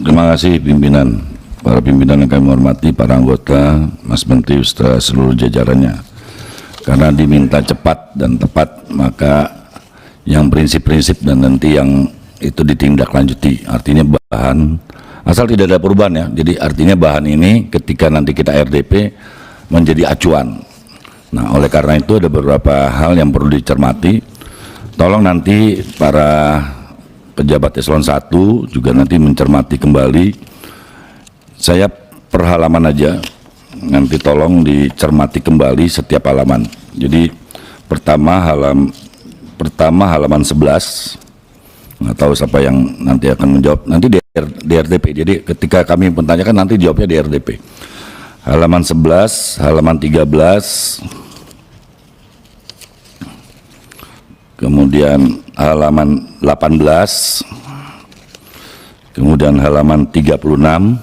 Terima kasih pimpinan, para pimpinan yang kami hormati, para anggota, Mas Menteri, beserta seluruh jajarannya. Karena diminta cepat dan tepat, maka yang prinsip-prinsip dan nanti yang itu ditindaklanjuti. Artinya bahan, asal tidak ada perubahan ya. Jadi artinya bahan ini ketika nanti kita RDP menjadi acuan. Nah, oleh karena itu ada beberapa hal yang perlu dicermati. Tolong nanti para pejabat eselon 1 juga nanti mencermati kembali. Saya per halaman aja, nanti tolong dicermati kembali setiap halaman. Jadi pertama halaman 11, nggak tahu siapa yang nanti akan menjawab, nanti di RDP. Jadi ketika kami menanyakan nanti jawabnya di RDP. Halaman 11, halaman 13, kemudian halaman 18, kemudian halaman 36,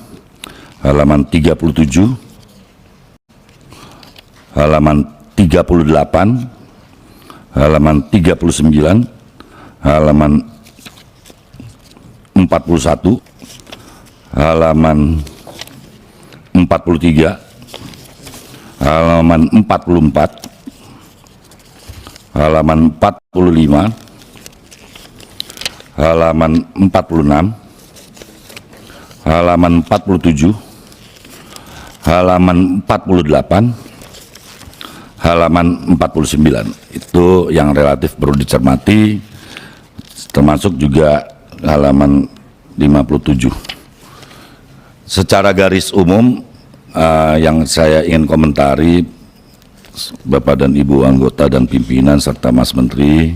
halaman 37, halaman 38, halaman 39, halaman 41, halaman 43, halaman 44, halaman 45, halaman 46, halaman 47, halaman 48, halaman 49. Itu yang relatif perlu dicermati, termasuk juga halaman 57. Secara garis umum yang saya ingin komentari, Bapak dan Ibu anggota dan pimpinan serta Mas Menteri,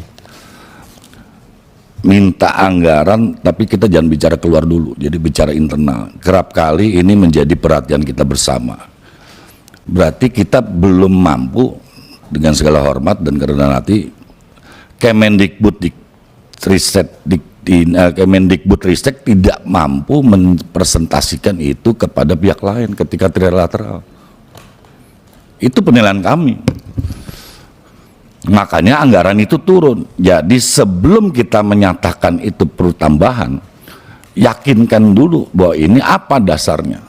minta anggaran tapi kita jangan bicara keluar dulu, jadi bicara internal. Kerap kali ini menjadi perhatian kita bersama. Berarti kita belum mampu, dengan segala hormat dan kerendahan hati, Kemendikbudristek tidak mampu mempresentasikan itu kepada pihak lain ketika trilateral. Itu penilaian kami. Makanya anggaran itu turun. Jadi sebelum kita menyatakan itu perlu tambahan, yakinkan dulu bahwa ini apa dasarnya.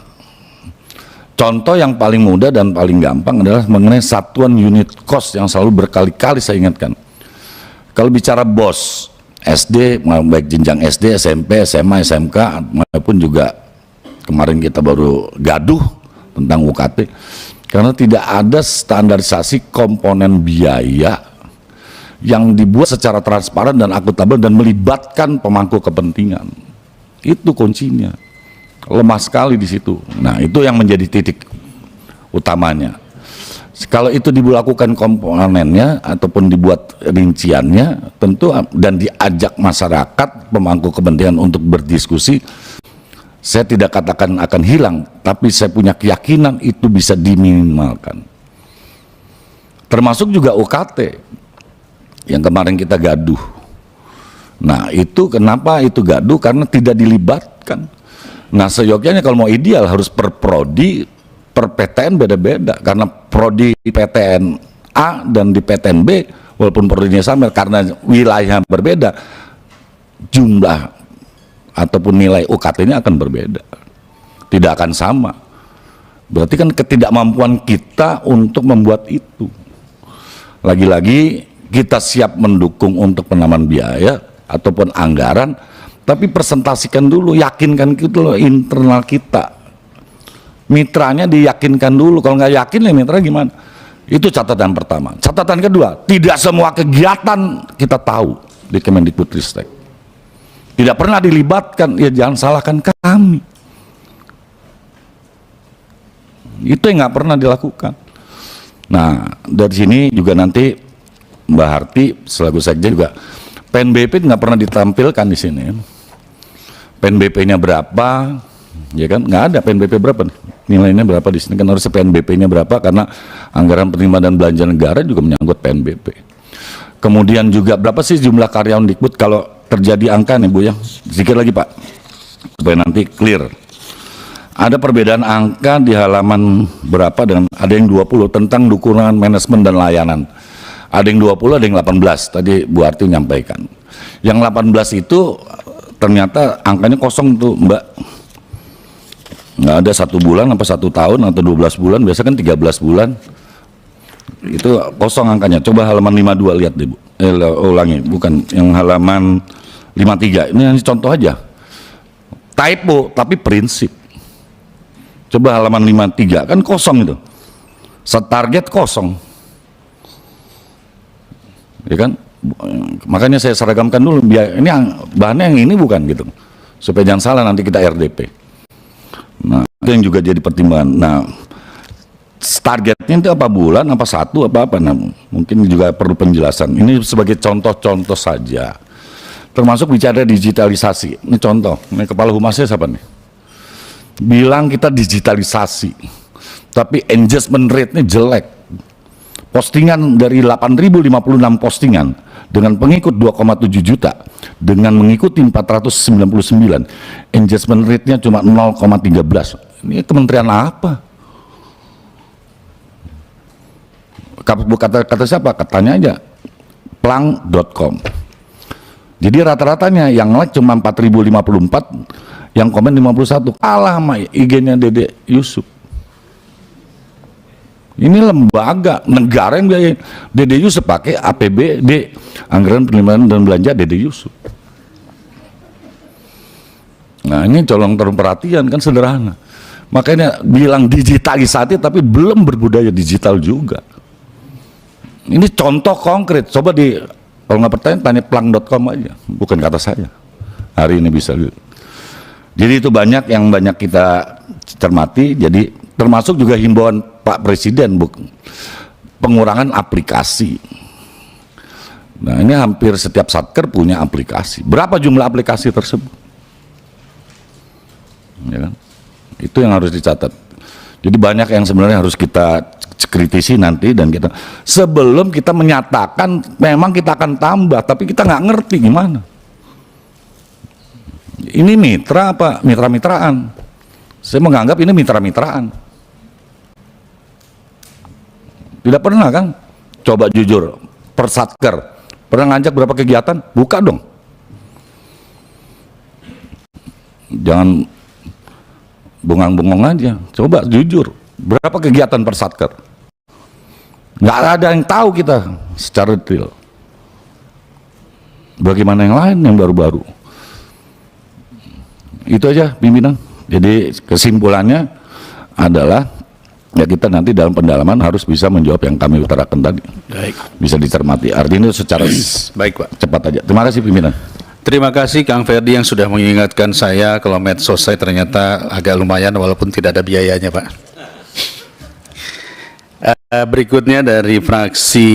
Contoh yang paling mudah dan paling gampang adalah mengenai satuan unit cost yang selalu berkali-kali saya ingatkan. Kalau bicara BOS, SD, baik jenjang SD, SMP, SMA, SMK, maupun juga kemarin kita baru gaduh tentang UKT, karena tidak ada standarisasi komponen biaya yang dibuat secara transparan dan akuntabel dan melibatkan pemangku kepentingan. Itu kuncinya. Lemah sekali di situ. Nah, itu yang menjadi titik utamanya. Kalau itu dilakukan komponennya ataupun dibuat rinciannya, tentu dan diajak masyarakat pemangku kepentingan untuk berdiskusi, saya tidak katakan akan hilang, tapi saya punya keyakinan itu bisa diminimalkan. Termasuk juga UKT yang kemarin kita gaduh. Nah, itu kenapa itu gaduh? Karena tidak dilibatkan. Nah, seyogyanya kalau mau ideal harus per prodi, per PTN beda-beda, karena prodi di PTN A dan di PTN B walaupun prodinya sama, karena wilayah berbeda, jumlah ataupun nilai UKT-nya akan berbeda, tidak akan sama. Berarti kan ketidakmampuan kita untuk membuat itu. Lagi-lagi kita siap mendukung untuk penambahan biaya ataupun anggaran, tapi presentasikan dulu, yakinkan gitu loh internal kita. Mitranya diyakinkan dulu, kalau nggak yakin ya mitra gimana? Itu catatan pertama. Catatan kedua, tidak semua kegiatan kita tahu di Kemendikbudristek. Tidak pernah dilibatkan, ya jangan salahkan kami. Itu yang nggak pernah dilakukan. Nah, dari sini juga nanti Mbak Harti selaku sekjen juga, PNBP nggak pernah ditampilkan di sini. PNBP-nya berapa? Ya kan, nggak ada PNBP berapa nih? Nilainya berapa di sini kan harusnya PNBP-nya berapa, karena anggaran penerimaan dan belanja negara juga menyangkut PNBP. Kemudian juga berapa sih jumlah karyawan Dikbud kalau terjadi angka nih Bu ya? Sedikit lagi Pak, supaya nanti clear. Ada perbedaan angka di halaman berapa dengan ada yang 20 tentang dukungan manajemen dan layanan. Ada yang 20, ada yang 18, tadi Bu Arti menyampaikan. Yang 18 itu ternyata angkanya kosong tuh Mbak. Nggak ada 1 bulan apa 1 tahun atau 12 bulan, biasa kan 13 bulan. Itu kosong angkanya. Coba halaman 52 lihat deh Bu. Ulangi, bukan yang halaman 53. Ini contoh aja. Typo tapi prinsip. Coba halaman 53 kan kosong itu. Target kosong. Ya kan? Makanya saya seragamkan dulu biar ini bahannya yang ini bukan gitu. Supaya jangan salah nanti kita RDP. Nah, itu yang juga jadi pertimbangan. Nah, targetnya itu apa bulan, apa 1, apa? Nah, mungkin juga perlu penjelasan. Ini sebagai contoh-contoh saja. Termasuk bicara digitalisasi. Ini contoh. Ini kepala humasnya siapa nih? Bilang kita digitalisasi, tapi engagement rate-nya jelek. Postingan dari 8.056 postingan dengan pengikut 2,7 juta, dengan mengikuti 499, engagement rate-nya cuma 0,13. Ini kementerian apa? Kata siapa? Katanya aja plang.com. Jadi rata-ratanya yang like cuma 4.054, yang komen 51. Kalah sama IG-nya Dede Yusuf. Ini lembaga negara yang biayain. Dede Yusuf pakai APBD, anggaran penerimaan dan belanja Dede Yusuf. Nah, ini colong terung perhatian kan sederhana. Makanya bilang digitalisasi tapi belum berbudaya digital juga. Ini contoh konkret. Coba kalau nggak pertanyaan tanya plang.com aja, bukan kata saya. Hari ini bisa lihat. Jadi itu banyak yang kita cermati. Jadi termasuk juga himbauan Pak Presiden, pengurangan aplikasi. Nah, ini hampir setiap satker punya aplikasi. Berapa jumlah aplikasi tersebut? Ya kan? Itu yang harus dicatat. Jadi banyak yang sebenarnya harus kita kritisi nanti, dan kita sebelum kita menyatakan memang kita akan tambah, tapi kita nggak ngerti gimana. Ini mitra apa mitra-mitraan? Saya menganggap ini mitra-mitraan. Tidak pernah kan? Coba jujur, per satker pernah ngajak berapa kegiatan? Buka dong. Jangan bengong-bengong aja. Coba jujur, berapa kegiatan per satker? Nggak ada yang tahu kita secara detail. Bagaimana yang lain yang baru-baru? Itu aja pimpinan. Jadi kesimpulannya adalah ya kita nanti dalam pendalaman harus bisa menjawab yang kami utarakan tadi. Baik. Bisa dicermati. Artinya secara baik Pak. Cepat aja. Terima kasih pimpinan. Terima kasih Kang Ferdi yang sudah mengingatkan saya kalau medsos saya ternyata agak lumayan walaupun tidak ada biayanya Pak. Berikutnya dari fraksi